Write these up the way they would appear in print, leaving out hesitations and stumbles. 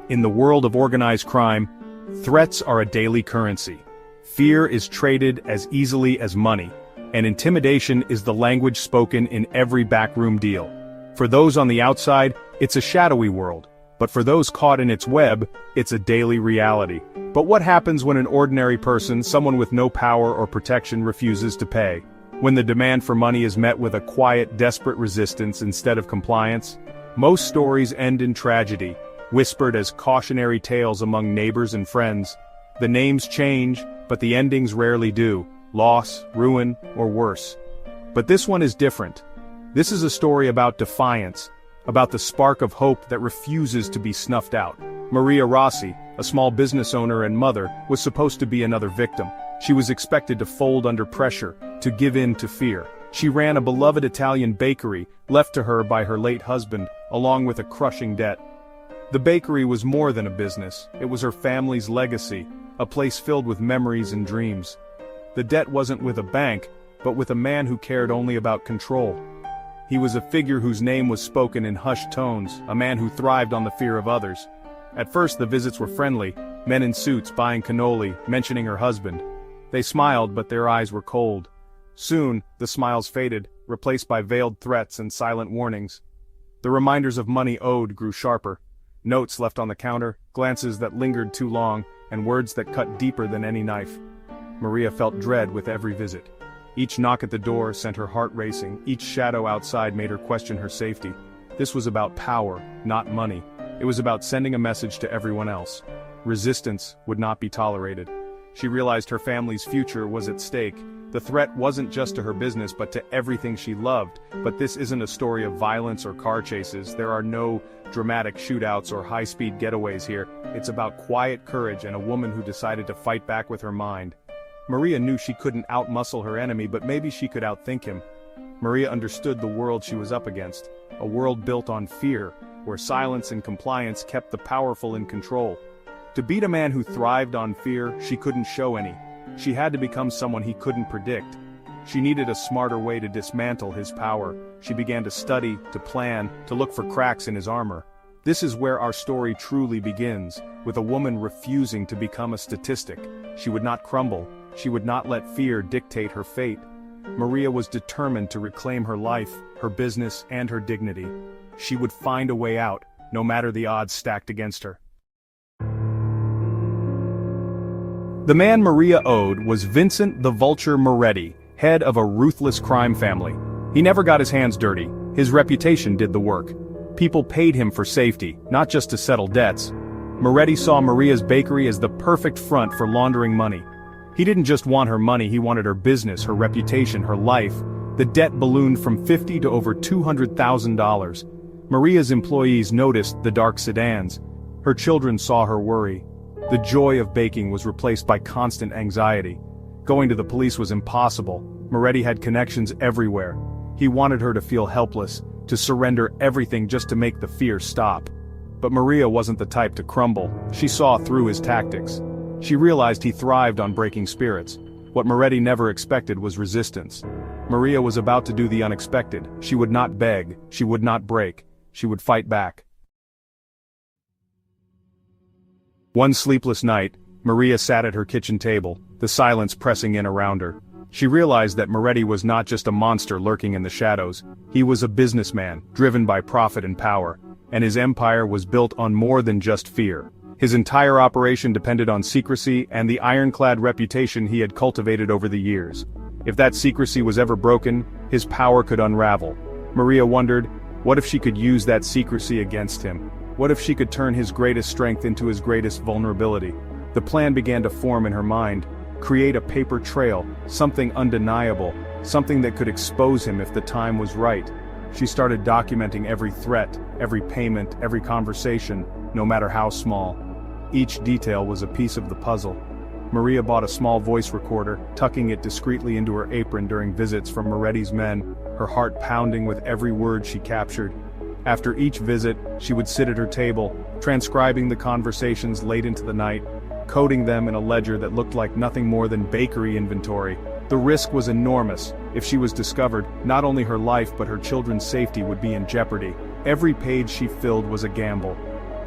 In the world of organized crime, threats are a daily currency. Fear is traded as easily as money, and intimidation is the language spoken in every backroom deal. For those on the outside, it's a shadowy world, but for those caught in its web, it's a daily reality. But what happens when an ordinary person, someone with no power or protection, refuses to pay? When the demand for money is met with a quiet, desperate resistance instead of compliance? Most stories end in tragedy, whispered as cautionary tales among neighbors and friends. The names change, but the endings rarely do: loss, ruin, or worse. But this one is different. This is a story about defiance, about the spark of hope that refuses to be snuffed out. Maria Rossi, a small business owner and mother, was supposed to be another victim. She was expected to fold under pressure, to give in to fear. She ran a beloved Italian bakery, left to her by her late husband, along with a crushing debt. The bakery was more than a business, it was her family's legacy, a place filled with memories and dreams. The debt wasn't with a bank, but with a man who cared only about control. He was a figure whose name was spoken in hushed tones, a man who thrived on the fear of others. At first the visits were friendly, men in suits buying cannoli, mentioning her husband. They smiled, but their eyes were cold. Soon, the smiles faded, replaced by veiled threats and silent warnings. The reminders of money owed grew sharper. Notes left on the counter, glances that lingered too long, and words that cut deeper than any knife. Maria felt dread with every visit. Each knock at the door sent her heart racing, each shadow outside made her question her safety. This was about power, not money. It was about sending a message to everyone else. Resistance would not be tolerated. She realized her family's future was at stake. The threat wasn't just to her business but to everything she loved. But this isn't a story of violence or car chases. There are no dramatic shootouts or high-speed getaways here. It's about quiet courage and a woman who decided to fight back with her mind. Maria knew she couldn't outmuscle her enemy, but maybe she could outthink him. Maria understood the world she was up against, a world built on fear, where silence and compliance kept the powerful in control. To beat a man who thrived on fear, she couldn't show any. She had to become someone he couldn't predict. She needed a smarter way to dismantle his power. She began to study, to plan, to look for cracks in his armor. This is where our story truly begins, with a woman refusing to become a statistic. She would not crumble. She would not let fear dictate her fate. Maria was determined to reclaim her life, her business, and her dignity. She would find a way out, no matter the odds stacked against her. The man Maria owed was Vincent the Vulture Moretti, head of a ruthless crime family. He never got his hands dirty. His reputation did the work. People paid him for safety, not just to settle debts. Moretti saw Maria's bakery as the perfect front for laundering money. He didn't just want her money, he wanted her business, her reputation, her life. The debt ballooned from $50,000 to over $200,000. Maria's employees noticed the dark sedans. Her children saw her worry. The joy of baking was replaced by constant anxiety. Going to the police was impossible. Moretti had connections everywhere. He wanted her to feel helpless, to surrender everything just to make the fear stop. But Maria wasn't the type to crumble. She saw through his tactics. She realized he thrived on breaking spirits. What Moretti never expected was resistance. Maria was about to do the unexpected. She would not beg. She would not break. She would fight back. One sleepless night, Maria sat at her kitchen table, the silence pressing in around her. She realized that Moretti was not just a monster lurking in the shadows. He was a businessman, driven by profit and power, and his empire was built on more than just fear. His entire operation depended on secrecy and the ironclad reputation he had cultivated over the years. If that secrecy was ever broken, his power could unravel. Maria wondered, what if she could use that secrecy against him? What if she could turn his greatest strength into his greatest vulnerability? The plan began to form in her mind. Create a paper trail, something undeniable, something that could expose him if the time was right. She started documenting every threat, every payment, every conversation, no matter how small. Each detail was a piece of the puzzle. Maria bought a small voice recorder, tucking it discreetly into her apron during visits from Moretti's men, her heart pounding with every word she captured. After each visit, she would sit at her table, transcribing the conversations late into the night, coding them in a ledger that looked like nothing more than bakery inventory. The risk was enormous. If she was discovered, not only her life but her children's safety would be in jeopardy. Every page she filled was a gamble.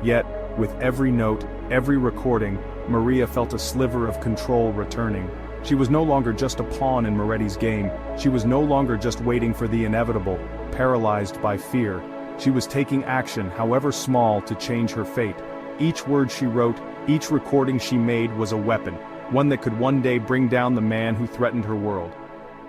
Yet, With every note, every recording, Maria felt a sliver of control returning. She was no longer just a pawn in Moretti's game. She was no longer just waiting for the inevitable, paralyzed by fear. She was taking action, however small, to change her fate. Each word she wrote, each recording she made was a weapon, one that could one day bring down the man who threatened her world.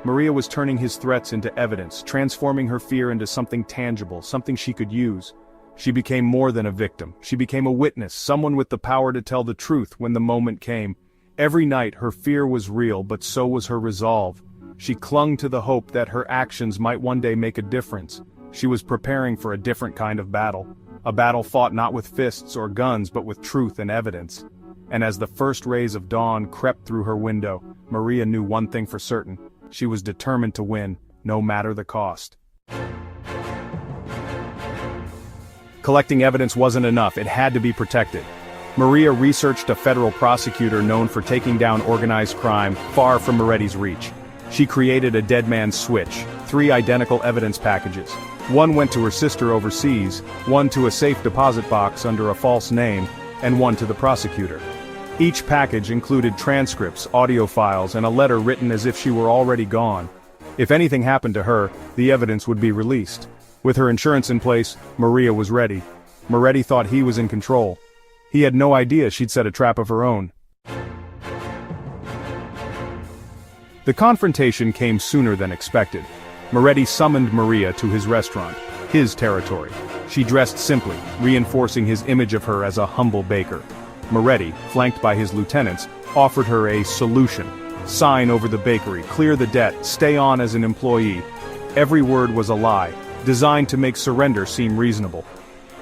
Maria was turning his threats into evidence, transforming her fear into something tangible, something she could use. She became more than a victim. She became a witness, someone with the power to tell the truth when the moment came. Every night her fear was real, but so was her resolve. She clung to the hope that her actions might one day make a difference. She was preparing for a different kind of battle. A battle fought not with fists or guns but with truth and evidence. And as the first rays of dawn crept through her window, Maria knew one thing for certain. She was determined to win, no matter the cost. Collecting evidence wasn't enough, it had to be protected. Maria researched a federal prosecutor known for taking down organized crime far from Moretti's reach. She created a dead man's switch, 3 identical evidence packages. One went to her sister overseas, one to a safe deposit box under a false name, and one to the prosecutor. Each package included transcripts, audio files, and a letter written as if she were already gone. If anything happened to her, the evidence would be released. With her insurance in place, Maria was ready. Moretti thought he was in control. He had no idea she'd set a trap of her own. The confrontation came sooner than expected. Moretti summoned Maria to his restaurant, his territory. She dressed simply, reinforcing his image of her as a humble baker. Moretti, flanked by his lieutenants, offered her a solution. Sign over the bakery, clear the debt, stay on as an employee. Every word was a lie, designed to make surrender seem reasonable.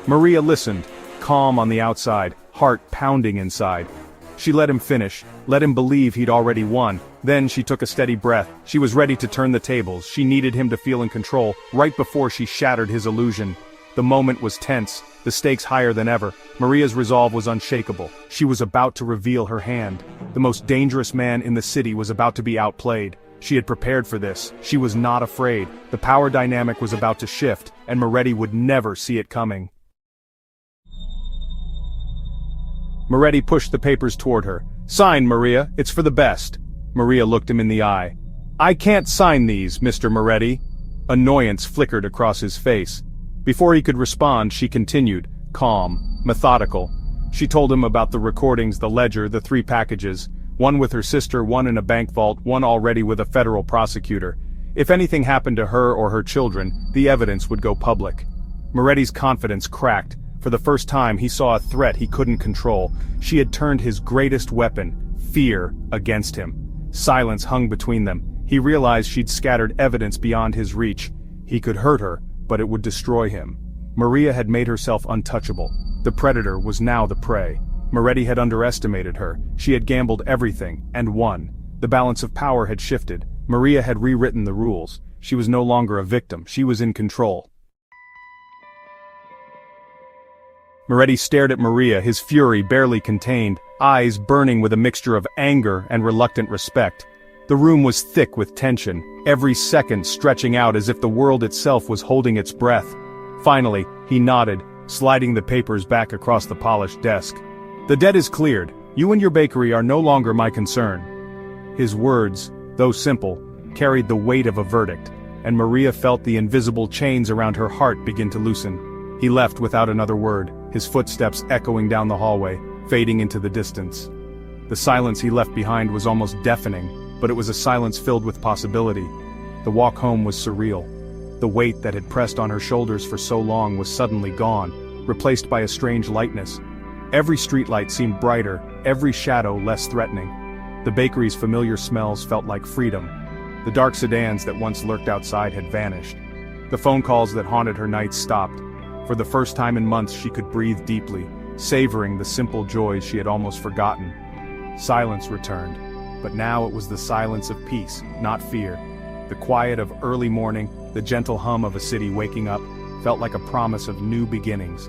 Maria listened, calm on the outside, heart pounding inside. She let him finish, let him believe he'd already won. Then she took a steady breath. She was ready to turn the tables. She needed him to feel in control, right before she shattered his illusion. The moment was tense, the stakes higher than ever. Maria's resolve was unshakable. She was about to reveal her hand. The most dangerous man in the city was about to be outplayed. She had prepared for this. She was not afraid. The power dynamic was about to shift, and Moretti would never see it coming. Moretti pushed the papers toward her. "Sign, Maria, it's for the best." Maria looked him in the eye. "I can't sign these, Mr. Moretti." Annoyance flickered across his face. Before he could respond, she continued, calm, methodical. She told him about the recordings, the ledger, the 3 packages, one with her sister, one in a bank vault, one already with a federal prosecutor. If anything happened to her or her children, the evidence would go public. Moretti's confidence cracked. For the first time, he saw a threat he couldn't control. She had turned his greatest weapon, fear, against him. Silence hung between them. He realized she'd scattered evidence beyond his reach. He could hurt her, but it would destroy him. Maria had made herself untouchable. The predator was now the prey. Moretti had underestimated her. She had gambled everything, and won. The balance of power had shifted. Maria had rewritten the rules. She was no longer a victim. She was in control. Moretti stared at Maria, his fury barely contained, eyes burning with a mixture of anger and reluctant respect. The room was thick with tension, every second stretching out as if the world itself was holding its breath. Finally, he nodded, sliding the papers back across the polished desk. "The debt is cleared. You and your bakery are no longer my concern." His words, though simple, carried the weight of a verdict, and Maria felt the invisible chains around her heart begin to loosen. He left without another word, his footsteps echoing down the hallway, fading into the distance. The silence he left behind was almost deafening, but it was a silence filled with possibility. The walk home was surreal. The weight that had pressed on her shoulders for so long was suddenly gone, replaced by a strange lightness. Every streetlight seemed brighter, every shadow less threatening. The bakery's familiar smells felt like freedom. The dark sedans that once lurked outside had vanished. The phone calls that haunted her nights stopped. For the first time in months she could breathe deeply, savoring the simple joys she had almost forgotten. Silence returned, but now it was the silence of peace, not fear. The quiet of early morning, the gentle hum of a city waking up, felt like a promise of new beginnings.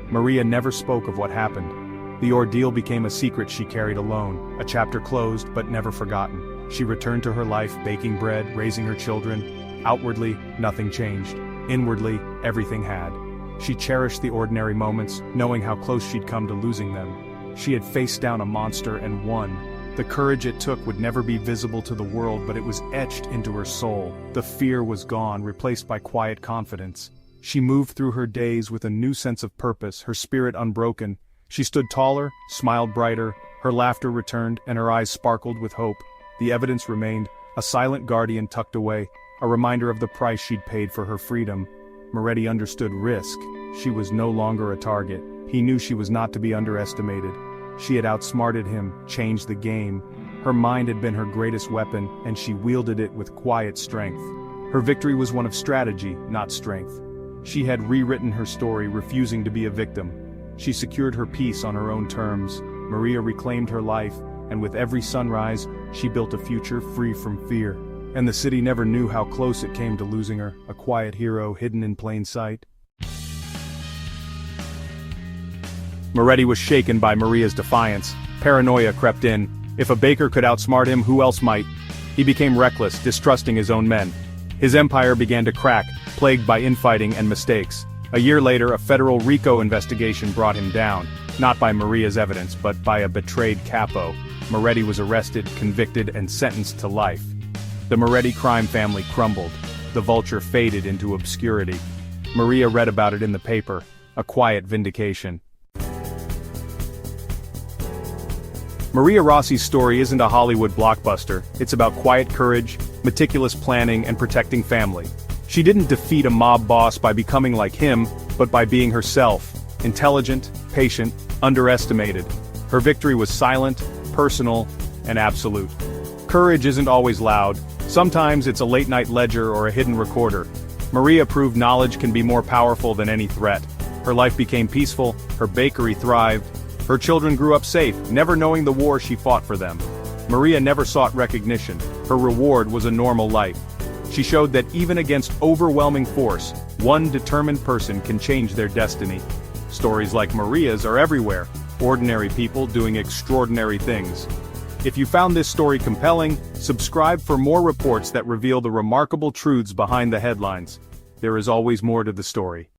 Maria never spoke of what happened. The ordeal became a secret she carried alone, a chapter closed but never forgotten. She returned to her life, baking bread, raising her children. Outwardly, nothing changed. Inwardly, everything had. She cherished the ordinary moments, knowing how close she'd come to losing them. She had faced down a monster and won. The courage it took would never be visible to the world, but it was etched into her soul. The fear was gone, replaced by quiet confidence. She moved through her days with a new sense of purpose, her spirit unbroken. She stood taller, smiled brighter, her laughter returned, and her eyes sparkled with hope. The evidence remained, a silent guardian tucked away, a reminder of the price she'd paid for her freedom. Moretti understood risk. She was no longer a target. He knew she was not to be underestimated. She had outsmarted him, changed the game. Her mind had been her greatest weapon, and she wielded it with quiet strength. Her victory was one of strategy, not strength. She had rewritten her story, refusing to be a victim. She secured her peace on her own terms. Maria reclaimed her life, and with every sunrise, she built a future free from fear. And the city never knew how close it came to losing her, a quiet hero hidden in plain sight. Moretti was shaken by Maria's defiance. Paranoia crept in. If a baker could outsmart him, who else might? He became reckless, distrusting his own men. His empire began to crack, plagued by infighting and mistakes. A year later, a federal RICO investigation brought him down, not by Maria's evidence, but by a betrayed capo. Moretti was arrested, convicted, and sentenced to life. The Moretti crime family crumbled. The vulture faded into obscurity. Maria read about it in the paper, a quiet vindication. Maria Rossi's story isn't a Hollywood blockbuster. It's about quiet courage, meticulous planning, and protecting family. She didn't defeat a mob boss by becoming like him, but by being herself, intelligent, patient, underestimated. Her victory was silent, personal, and absolute. Courage isn't always loud. Sometimes it's a late-night ledger or a hidden recorder. Maria proved knowledge can be more powerful than any threat. Her life became peaceful, her bakery thrived. Her children grew up safe, never knowing the war she fought for them. Maria never sought recognition. Her reward was a normal life. She showed that even against overwhelming force, one determined person can change their destiny. Stories like Maria's are everywhere, ordinary people doing extraordinary things. If you found this story compelling, subscribe for more reports that reveal the remarkable truths behind the headlines. There is always more to the story.